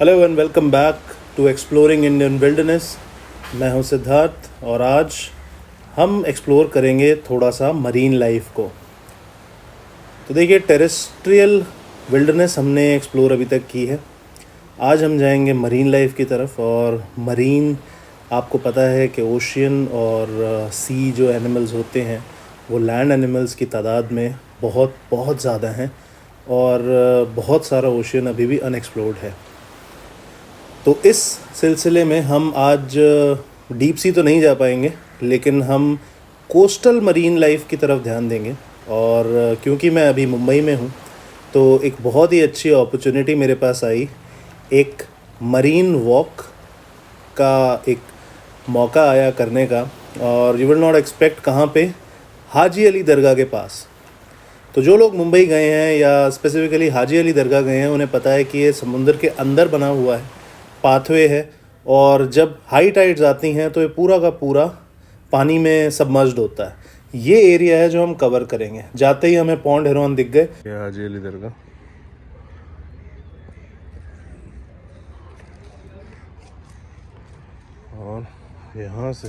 Hello and welcome back to exploring Indian wilderness. मैं हूं सिद्धार्थ और आज हम एक्सप्लोर करेंगे थोड़ा सा मरीन लाइफ को। तो देखिए, टेरेस्ट्रियल विल्डरनेस हमने एक्सप्लोर अभी तक की है। आज हम जाएंगे मरीन लाइफ की तरफ। और मरीन, आपको पता है कि ओशियन और सी जो एनिमल्स होते हैं वो लैंड एनिमल्स की तादाद में बहुत बहुत ज़्यादा हैं और बहुत सारा ओशियन अभी भी अनएक्सप्लोर्ड है। तो इस सिलसिले में हम आज डीप सी तो नहीं जा पाएंगे, लेकिन हम कोस्टल मरीन लाइफ की तरफ ध्यान देंगे। और क्योंकि मैं अभी मुंबई में हूँ तो एक बहुत ही अच्छी अपॉर्चुनिटी मेरे पास आई, एक मरीन वॉक का एक मौका आया करने का। और यू विल नॉट एक्सपेक्ट कहाँ पे, हाजी अली दरगाह के पास। तो जो लोग मुंबई गए हैं या स्पेसिफिकली हाजी अली दरगाह गए हैं उन्हें पता है कि ये समुंदर के अंदर बना हुआ है, पाथवे है। और जब हाई टाइड्स आती हैं तो ये पूरा का पूरा पानी में सबमर्ज्ड होता है। ये एरिया है जो हम कवर करेंगे। जाते ही हमें पौंड हेरोन दिख गए। ये हाजी अली दरगाह, और यहाँ से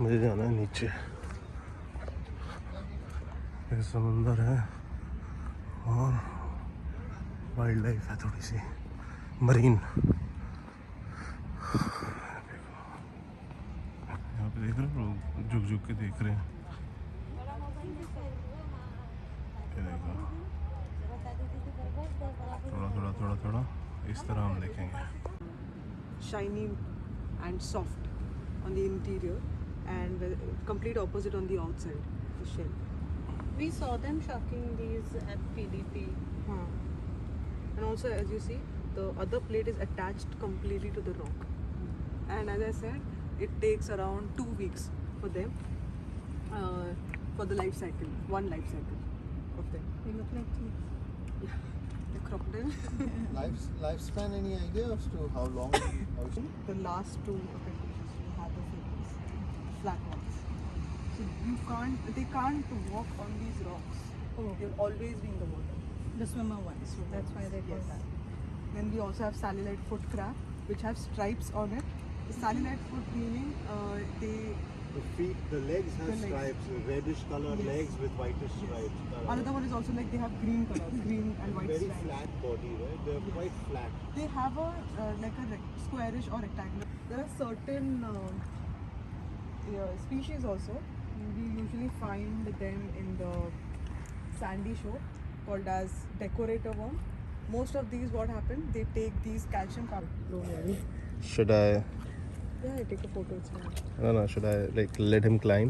मुझे जाना है नीचे। ये समुंदर है और वाइल्ड लाइफ है थोड़ी सी मरीन। यहाँ पे देख रहे हो, लोग झुक झुक के देख रहे हैं। थोड़ा इस तरह हम देखेंगे। Shiny and soft on the interior and complete opposite on the outside, the shell. We saw them shucking these at PDP. And also, as you see, the other plate is attached completely to the rock. And as I said, it takes around 2 weeks for them, for the life cycle, one life cycle of them. They look like teeth. The crocodile. Lifespan, any idea as to how long? The last two appendages you have the feelings, flat ones. So they can't walk on these rocks. Oh. They'll always be in the water. The swimmer ones. That's why they call Yes. that. Then we also have salilite foot crab, which have stripes on it. The salilite foot meaning they. The feet, the legs have The legs. stripes, reddish colored Yes. legs with whitish stripes. Another one is also like they have green color, green and white Very stripes. flat body, right? They're quite flat. They have a like a squarish or rectangular. There are certain species also. We usually find them in the sandy shore called as decorator worm. Most of these, what happen? They take these calcium carbonate. Should I? Yeah, I take a photo. It's fine. No, should I like let him climb?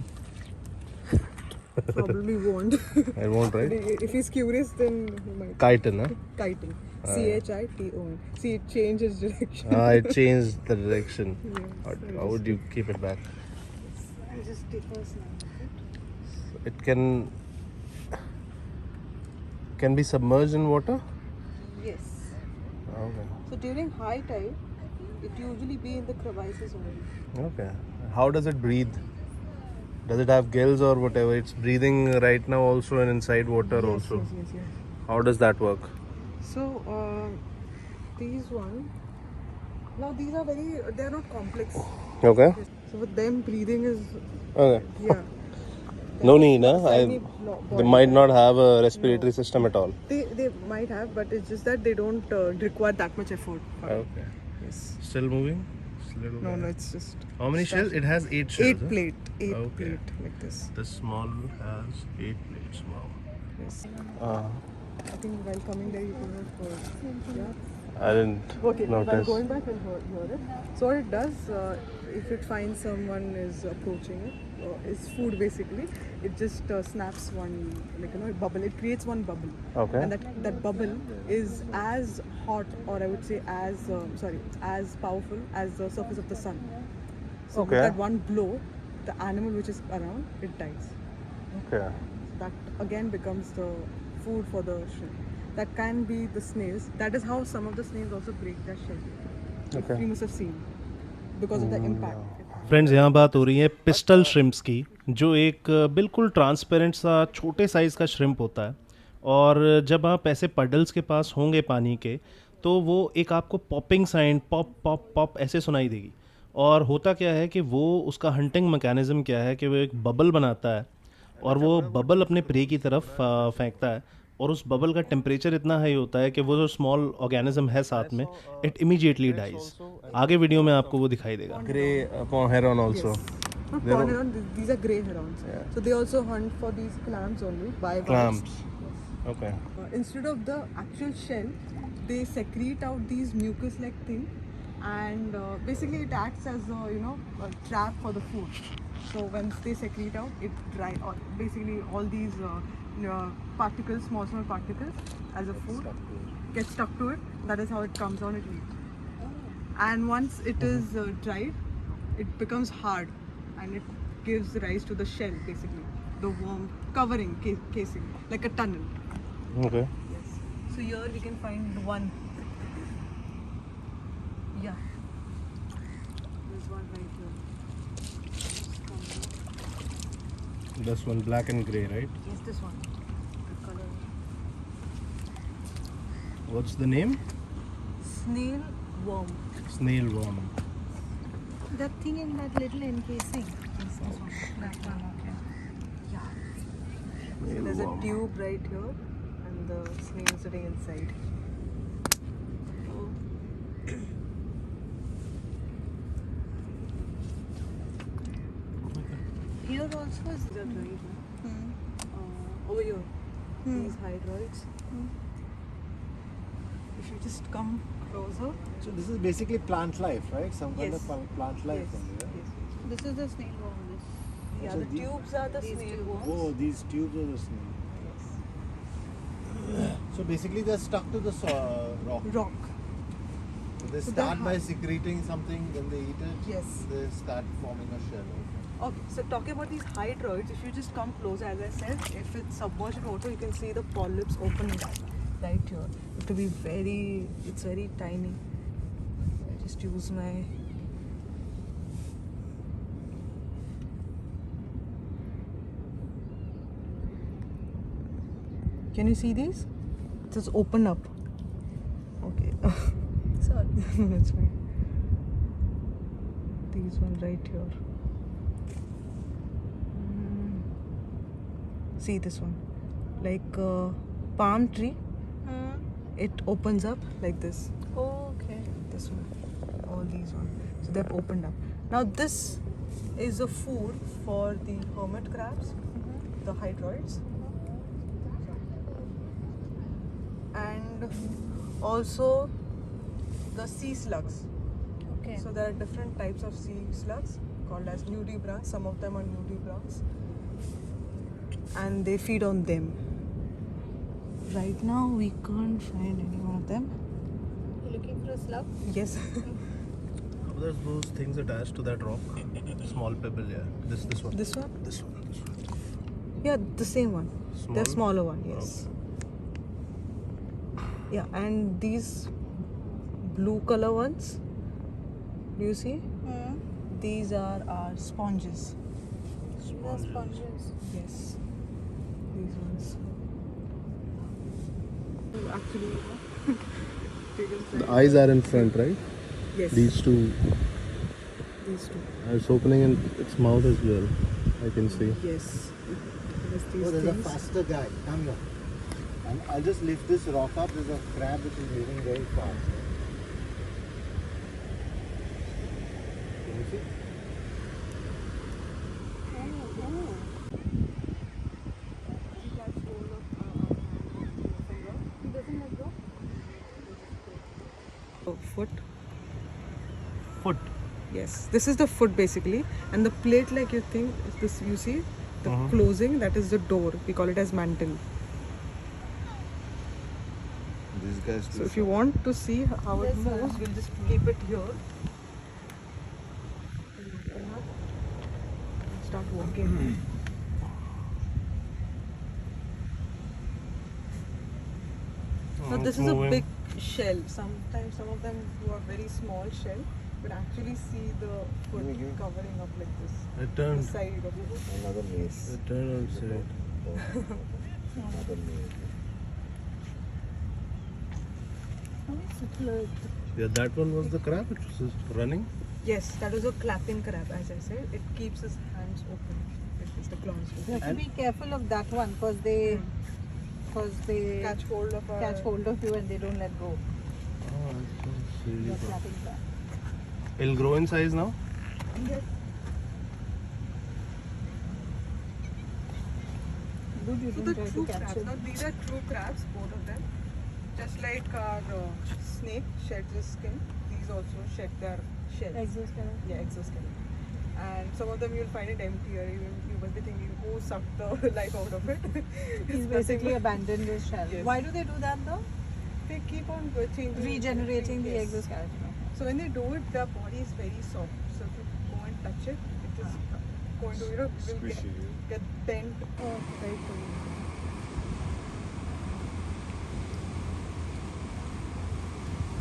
Probably won't. I won't, right? If he's curious, then he might. Chitin, huh? Chitin. Chiton. See, it changes direction. It changed the direction. Yes. How would you keep it back? I just take a snap. It can be submerged in water? Yes. Okay. So during high tide, it usually be in the crevices only. Okay. How does it breathe? Does it have gills or whatever? It's breathing right now also and inside water also. Yes. How does that work? So these one. Now these are they are not complex. Okay. So with them breathing is Okay. yeah. No need, huh? Tiny They body might type. not have a respiratory system at all. They might have, but it's just that they don't require that much effort. Okay. Yes. Still moving? Little No, guy. it's just How many shells? It has 8 shells. eight plate Okay. like this. This small has 8 plates. Wow. Yes. Uh, I think while coming there you could have heard. Yeah. I didn't Okay. While notice. going back and hear it. So what it does, if it finds someone is approaching it, it's food basically. It just snaps one, like bubble. It creates one bubble. Okay. And that bubble is as hot, or I would say as powerful as the surface of the sun. So Okay. with that one blow, the animal which is around, it dies. Okay. That again becomes the food for the shrimp. That can be the snails. That is how some of the snails also break their shell. Okay. You must have seen because of the impact. Friends, यहाँ बात हो रही है pistol shrimps की, जो एक बिल्कुल transparent सा छोटे साइज़ का श्रिम्प होता है। और जब आप ऐसे पडल्स के पास होंगे पानी के, तो वो एक आपको popping sound pop pop pop ऐसे सुनाई देगी। और होता क्या है कि वो उसका हंटिंग मैकेनिज्म क्या है कि वो एक बबल बनाता है और वो बबल अपने प्रे की तरफ फेंकता है, और उस बबल का टेम्परेचर इतना हाई होता है कि वो जो स्मॉल ऑर्गेनिज्म है साथ में, इट इमीडिएटली डाइज। आगे वीडियो में आपको वो दिखाई देगा। Grey heron also. Not They're pond heron, these are grey herons. Yeah. So they also hunt for these clams only, bivalves. Clams. Okay. Instead of the actual shell, they secrete out these mucus-like thing, and basically it acts as a trap for the food. So once they secrete out, it dry. Basically, all these particles, small particles, as a food, get stuck to it. That is how it comes on. It eats. And once it is dried, it becomes hard, and it gives rise to the shell, basically the worm covering casing, like a tunnel. Okay. Yes. So here we can find one. Yeah. There's one right here. This one, black and grey, right? Yes, this one. The color. What's the name? Snail worm. Snail worm. That thing in that little encasing. Yes, this one. That one, okay. Yeah. So there's a tube right here, and the snail sitting inside. Here also is. These are dried. Hmm. Over here, Hmm. these hydroids. If you just come closer. So this is basically plant life, right? Some kind Yes. of plant life Yes. only, yeah? Yes. This is the snail worm. This. Yeah, So the the- tubes are the these snail tubes. worms. Oh, these tubes are the snail. Yes. So basically they're stuck to the rock. Rock. So they So start they're by hard. secreting something, then they eat it. Yes. They start forming a shell. Okay, so talking about these hydroids, if you just come closer, as I said, if it's submerged in water, you can see the polyps opening up right here. It will be it's very tiny. I just use my. Can you see these? It says open up. Okay. Sorry. That's fine. These one right here. See this one, like a palm tree. It opens up like this. Oh, okay. This one, all these one. So they've opened up. Now this is a food for the hermit crabs, the hydroids, and also the sea slugs. Okay. So there are different types of sea slugs called as nudibranchs. Some of them are nudibranchs, and they feed on them. Right now we can't find any one of them. You looking for a slug? Yes. There's those things attached to that rock. Small pebble, yeah. This one. This one? This one. Yeah, the same one. The Small? smaller one, yes. Yeah, and these blue color ones, do you see? These are our sponges. The sponges. Yes. These ones. Actually, The eyes are in front, right? yes. These two. These two. It's opening in its mouth as well. I can see. Yes. There's Oh, these there's a things. faster guy. Come here. And I'll just lift this rock up. There's a crab which is moving very fast. Can you see? Foot. Foot. Yes, this is the foot basically, and the plate, like you think, is this. You see the closing. That is the door. We call it as mantle. These guys So if you want to see how it moves, we'll just keep it here. Start walking. Now this is a big shell. Sometimes some of them who are very small shell would actually see the foot covering up like this. It The turned. side of it. Another mace. It turned on its side. Another mace. Only Yeah, that one was the crab which was running. Yes, that was a clapping crab, as I said. It keeps his hands open. It's the claws. You have to be careful of that one because they Catch hold of our... catch hold of you and they don't let go. Oh, that's really You're good. clapping crab. It'll grow in size now. Good, you So didn't the try true to catch crabs, it. now these are true crabs, both of them. Just like our snake sheds his skin, these also shed their shells. Exoskeleton. Yeah, exoskeleton. And some of them you'll find it empty, or you must be thinking who sucked the life out of it. He's It's basically nothing abandoned his shell. Yes. Why do they do that though? but they keep on changing, Regenerating the yes. exoskeleton. So when they do it, their body is very soft. So if you go and touch it, it is going to will get bent. Oh, very cool.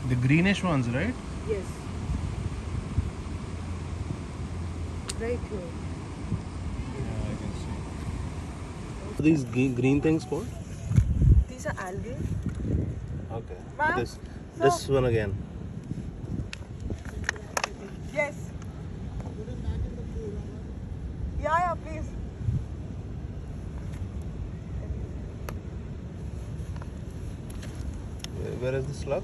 The greenish ones, right? Yes. Right here. Yeah, I can see. What are these green things called? These are algae. Okay. Ma'am, This one again. Yes. Yeah, please. Where is the slug?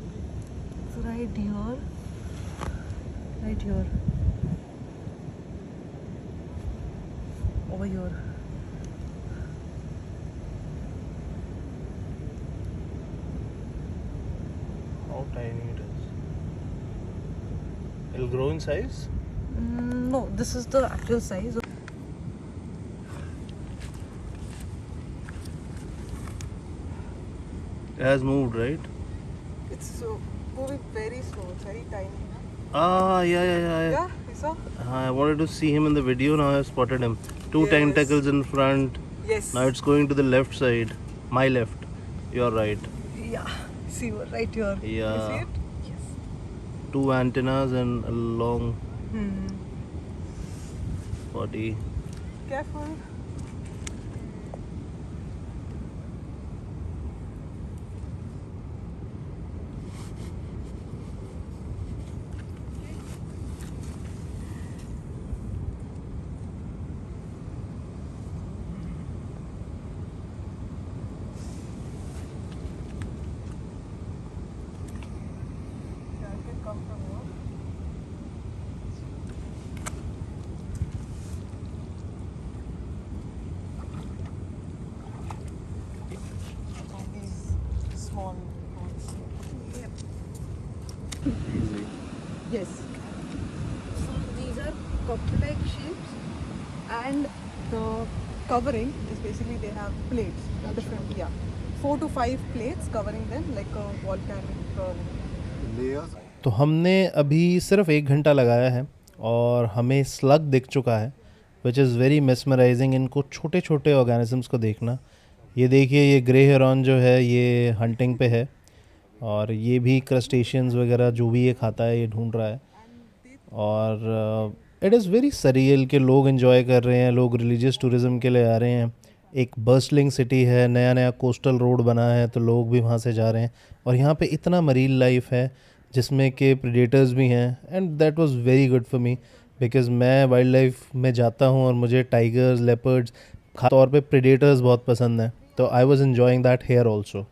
It's right here. Right here. Over here. How tiny it is. It'll grow in size? No, this is the actual size. It has moved, right? It's so moving very slow. It's very tiny. Ah, yeah. Yeah, you saw? I wanted to see him in the video. Now I've spotted him. Two Yes. tentacles in front. Yes. Now it's going to the left side. My left. You're right. Yeah. See, right here. Yeah. You see it? Yes. Two antennas and a long Hmm. body. Careful. Yeah, it can come from here. And these small ones. Yes. So these are cup-like shapes, and the covering is basically they have plates, different 4 to 5 plates covering them like a volcanic Layers. तो हमने अभी सिर्फ 1 घंटा लगाया है और हमें slug दिख चुका है विच इज़ वेरी मेस्मराइजिंग. इनको छोटे छोटे ऑर्गेनिजम्स को देखना. ये देखिए, ये ग्रे हेरॉन जो है ये हंटिंग पे है और ये भी क्रस्टेशियंस वगैरह जो भी ये खाता है ये ढूंढ रहा है. और इट इज़ वेरी सरियल कि लोग इन्जॉय कर रहे हैं, लोग रिलीजियस टूरिज़म के लिए आ रहे हैं. एक बर्स्टलिंग सिटी है, नया कोस्टल रोड बना है तो लोग भी वहाँ से जा रहे हैं. और यहाँ पे इतना मरीन लाइफ है जिसमें कि प्रेडेटर्स भी हैं. And that was very good for me because मैं वाइल्ड लाइफ में जाता हूँ और मुझे टाइगर्स, लेपर्ड्स, खास तौर पे प्रेडेटर्स बहुत पसंद हैं. तो I was enjoying that here also.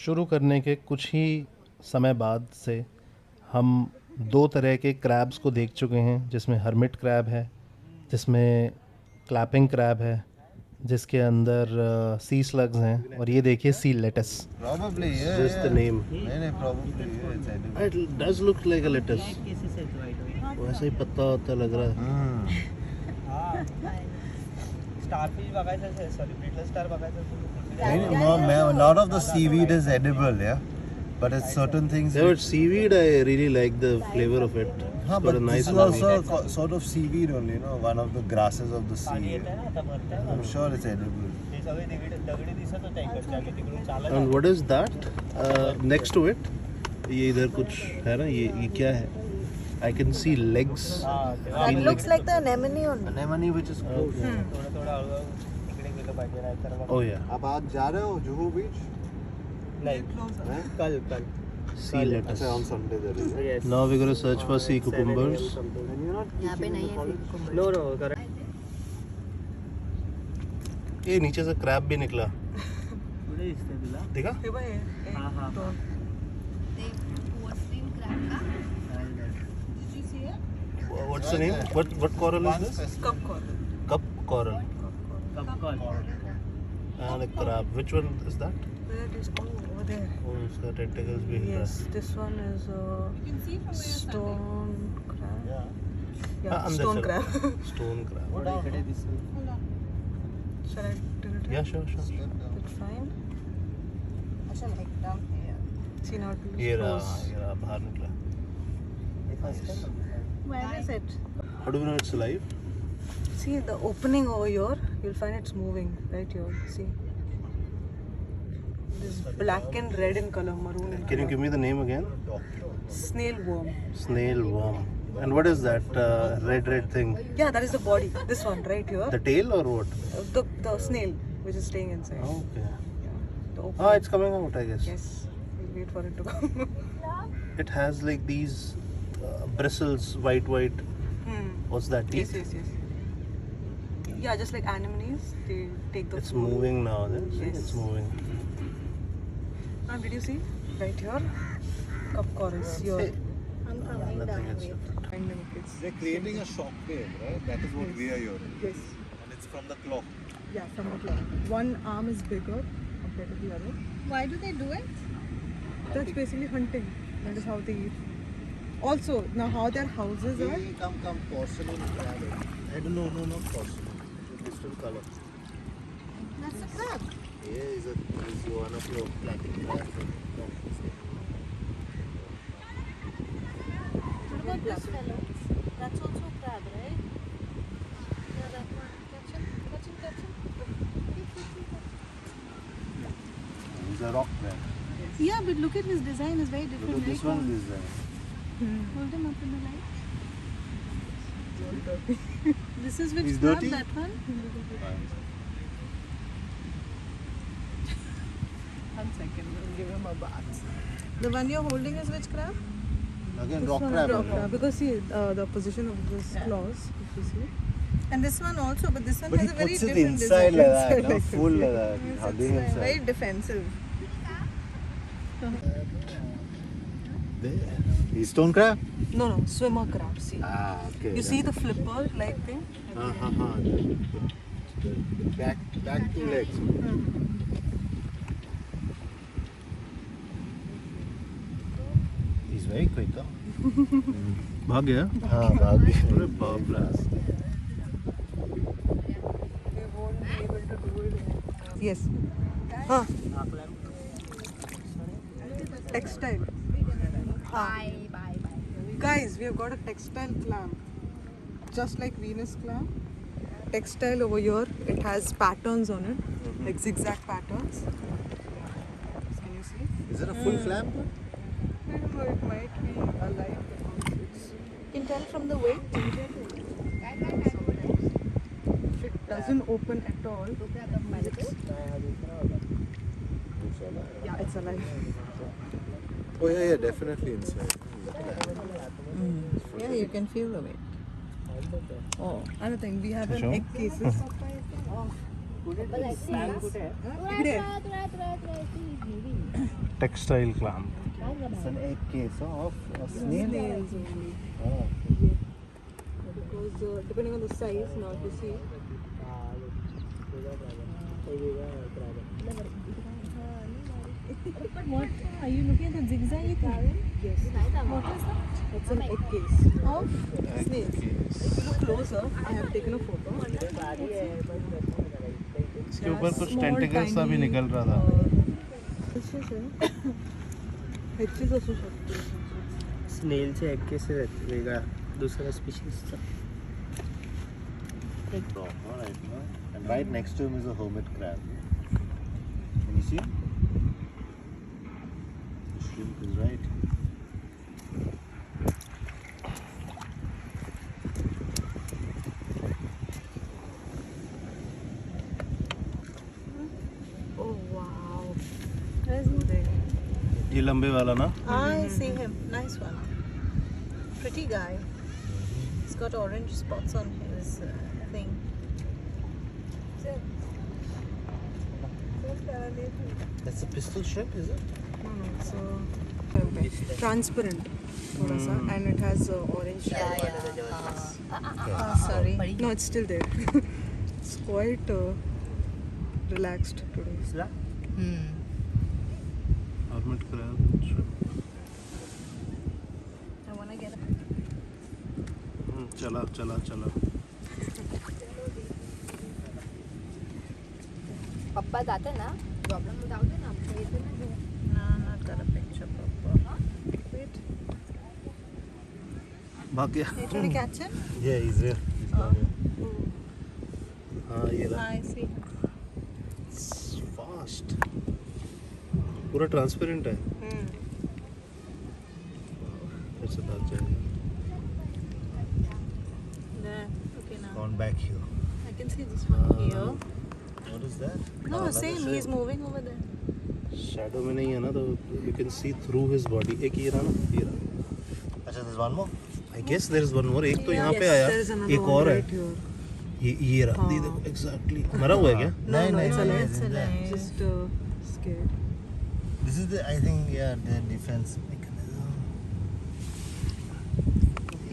शुरू करने के कुछ ही समय बाद से हम 2 तरह के क्रैब्स को देख चुके हैं, जिसमें हर्मिट क्रैब है, जिसमें क्लैपिंग क्रैब है, जिसके अंदर सी स्लग्स हैं, और ये देखिए सी latus. Probably, yeah. Just the name. No, probably, yeah, it's edible. It does look like a lettuce. वैसा ही पत्ता होता लग रहा है. स्टारफिश बघायचं सॉरी ब्रिटल स्टार बघायचं A lot of the seaweed is edible, yeah. But it's certain things. Yeah, but seaweed, I really like the flavor of it. Huh, It's got but a nice this is umami. also sort of seaweed only, one of the grasses of the पाणी sea. येतं ना आता भरतं I'm sure it's edible. ते सगळे दगडी दिसत होत्या इकडच्या आम्ही तिकडून चालत And what is that? Next to it, ये इधर कुछ है ना, ये क्या है? I can see legs. हां तेव्हा That looks like the anemone only. Anemone, which is cool. थोडं थोडं हळूहळू इकडे गेलं पाहिजे नाहीतर मग Oh yeah. आप आज जा रहे हो जुहू बीच? नाही Closer. कल sea lettuce. अच्छा, on Sunday there is. Yes. Now we're going to search for sea Saturday or cucumbers. something. And you're not यहाँ पे fishing in नहीं the है college? cucumber. No, no, correct. ये नीचे से क्रैब भी निकला, कुठे दिसतंय तुला? देखा? हे बघ हे, एक, हा, हा. दोन. ते पोर्सिन क्रॅब का? Did you see it? What's the name? What coral is this? Cup coral. Cup coral. Cupcake. And a crab. Which one is that? Where it is? Oh, over there. Oh, उसका tentacles भी है. Yes, this one is You can see from where you're stone crab. Yeah. Yeah, अंदर stone चलो. crab. Stone crab. थोडं इकडे दिसतंय. Hold on. Shall I do it? Yeah, sure. Is it fine? अच्छा like down here. See now it ये close. रहा बाहर निकला. हे first time. Where is it? How do we know it's alive? See the opening over here, you'll find it's moving right here. See, this black and red in color, maroon in Can you color. give me the name again? Snail worm. Snail worm. And what is that red thing? Yeah, that is the body. This one right here. The tail or what? The snail which is staying inside. Okay. Yeah. The Ah, opening. it's coming out, I guess. Yes. We'll wait for it to come. It has like these bristles, white. What's that? Yes, Teeth? yes. Yeah, just like anemones, they take the It's food. moving now. Then. See, Yes. it's moving. Now, did you see? Right here, cup corals here. I'm coming Nothing. down. It's Wait. Finding it's They're creating a shock wave, right? That is what we are hearing. yes. And it's from the clock. Yeah, from the clock. One arm is bigger compared to the other. Why do they do it? That's basically hunting. That is how they eat. Also, now how their houses are. Come, porcelain crab. I don't know, no, not porcelain. It's a different color. That's a crab. Yeah, is one of your black crabs. What about this fellow? That's also crab, right? Yeah, that one. Catch him. It's a rock crab. Yeah, but look at his design is very Look different. at this very one cool. design. Hold him up in the light. This is which He's crab? dirty? That one? One second, we'll give him a bath. The one you're holding is which crab? Again, This rock one is crab. rock again. crab. Because see, the position of this claws, if you see. And this one also, but this one But he has a very puts it different inside design. like that, Inside no? like Full this, like that, Yes, hugging it's very himself. defensive. There. He's stone crab? No, swimmer crab. See. Ah, okay. You see the flipper like thing? Back two legs. He's very quick, huh? भाग गया? हाँ, भाग गया. अरे बाप रे. We won't be able to do it. Yes. Huh. Textile. Bye. Guys, we have got a textile clam. Just like Venus clam. Textile over here. It has patterns on it. Like zigzag patterns. Can you see? Is it a full flap? I don't know, it might be alive. You can tell from the weight. If it doesn't open at all, yeah, it's alive. Oh yeah, definitely inside. Yeah, you can feel the weight. Oh, another thing, we have an egg cases. इकडे. Textile clam. It's an egg case of a snail. Snails only. Oh. Because depending on the size, now if you see, What? Are you looking at the zigzag thing? yes, What is that? it's an egg case of snails. If you look closer, I have taken a photo. इसके ऊपर कुछ tentacles सा भी निकल रहा था. ह्याचीच असू शकते. स्नेलचे एग केसेस आहेत वेगळा दुसऱ्या स्पीशीजचा. Alright, no? And right next to him is a hermit crab. Can you see? The shrimp is right. Oh wow. Where's he? There. ये लंबे वाला ना? I see him. Nice one. Pretty guy. He's got orange spots on his thing. That's a pistol ship, is it? No, so transparent, thoda sa, and it has orange. Sorry. No, it's still there. It's quite relaxed today. Hermit crab. I want to get a चला चला चला. पप्पा जाते ना problem जाऊ दे ना आमच्या इथे ना घेऊन. No, not got a picture. Wait. भाग गया. Are you trying to catch him? Yeah, he's there. हाँ ये रहा. I see him. फास्ट. पूरा ट्रांसपेरेंट है. ऐसे भाग जाएगा. There. Okay, now. Gone back here. I can see this one here. What is that? No, another same. ship. He's moving over there. Shadow में नहीं है ना, तो you can see through his body. एक ये रहा ना, ये रहा. अच्छा, there's one more. I guess there is one more. एक तो यहाँ पे There is आया, another एक one और है. right here. ये रहा. ये देखो एग्जैक्टली मरा हुआ है क्या? No, No, it's no, alive. It's alive. Just scared. This is the, I think, yeah, the defense mechanism.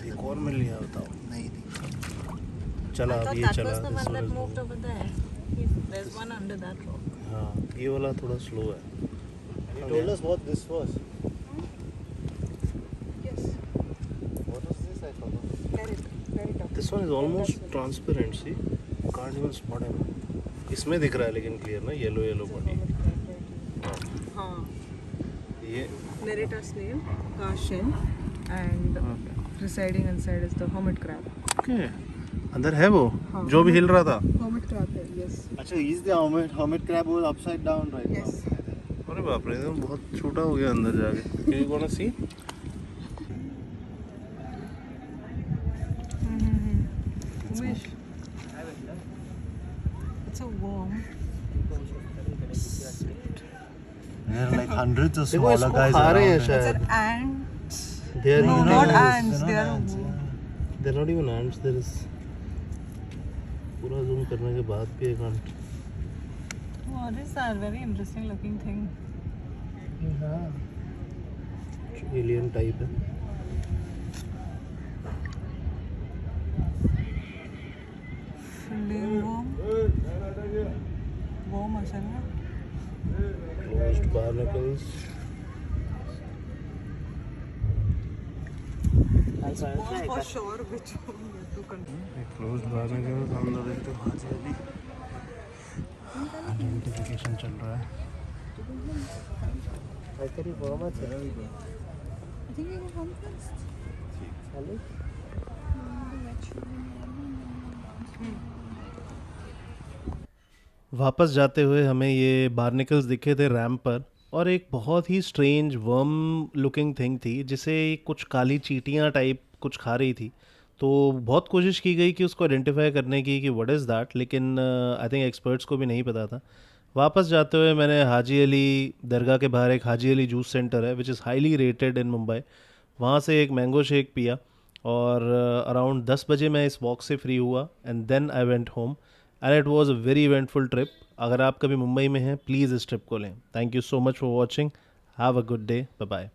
एक और मिल गया, बताओ. नहीं थी. चला I अब thought ये that चला. was the this one that is moved moving. over there. There's one under that rock. हाँ ये वाला थोड़ा स्लो है. You told us what this was. Yes. What was this? I forgot. Ferret. Ferret up. This one is almost transparent. See, can't even spot him. इसमें दिख रहा है लेकिन क्लियर ना, येलो येलो बॉडी. हाँ. ये Nerita snail, Kashin, and residing inside is the hermit crab. Okay. अंदर है वो हाँ. जो भी हिल रहा था. Hermit crab है, yes. अच्छा, he's the hermit crab who was upside down right Yes. now. अरे बाप रे, तो बहुत छोटा हो गया अंदर जाके. You wanna see? Wish. It's a worm. There are like hundreds of देखो smaller इसको guys खा रहे हैं around. It's शायद. an ant. They are No, eating- not They're ants. not They are ants, yeah. They're not even ants. There is. पूरा zoom करने के बाद भी एक ant. What is that very interesting looking thing? Alien type है. Flame worm. Worm असेल ना? Closed barnacles. Worm for sure, which one you have to confirm. Closed barnacles. अंदर एक तो हाथी वाली आइडेंटिफिकेशन चल रहा है. काहीतरी बॉम्बच आहे. I think we will come first. चालेल. वापस जाते हुए हमें ये बार्निकल्स दिखे थे रैम्प पर, और एक बहुत ही स्ट्रेंज वर्म लुकिंग थिंग थी जिसे कुछ काली चींटियाँ टाइप कुछ खा रही थी. तो बहुत कोशिश की गई कि उसको आइडेंटिफाई करने की कि व्हाट इज़ दैट, लेकिन आई थिंक एक्सपर्ट्स को भी नहीं पता था. वापस जाते हुए मैंने हाजी अली दरगाह के बाहर एक हाजी अली जूस सेंटर है विच इज़ हाईली रेटेड इन मुंबई, वहाँ से एक मैंगो शेक पिया, और अराउंड 10 बजे मैं इस वॉक से फ्री हुआ, and then I went home, and it was a very eventful trip. अगर आप कभी मुंबई में हैं प्लीज़ इस ट्रिप को लें. Thank you so much for watching. Have a good day. Bye bye.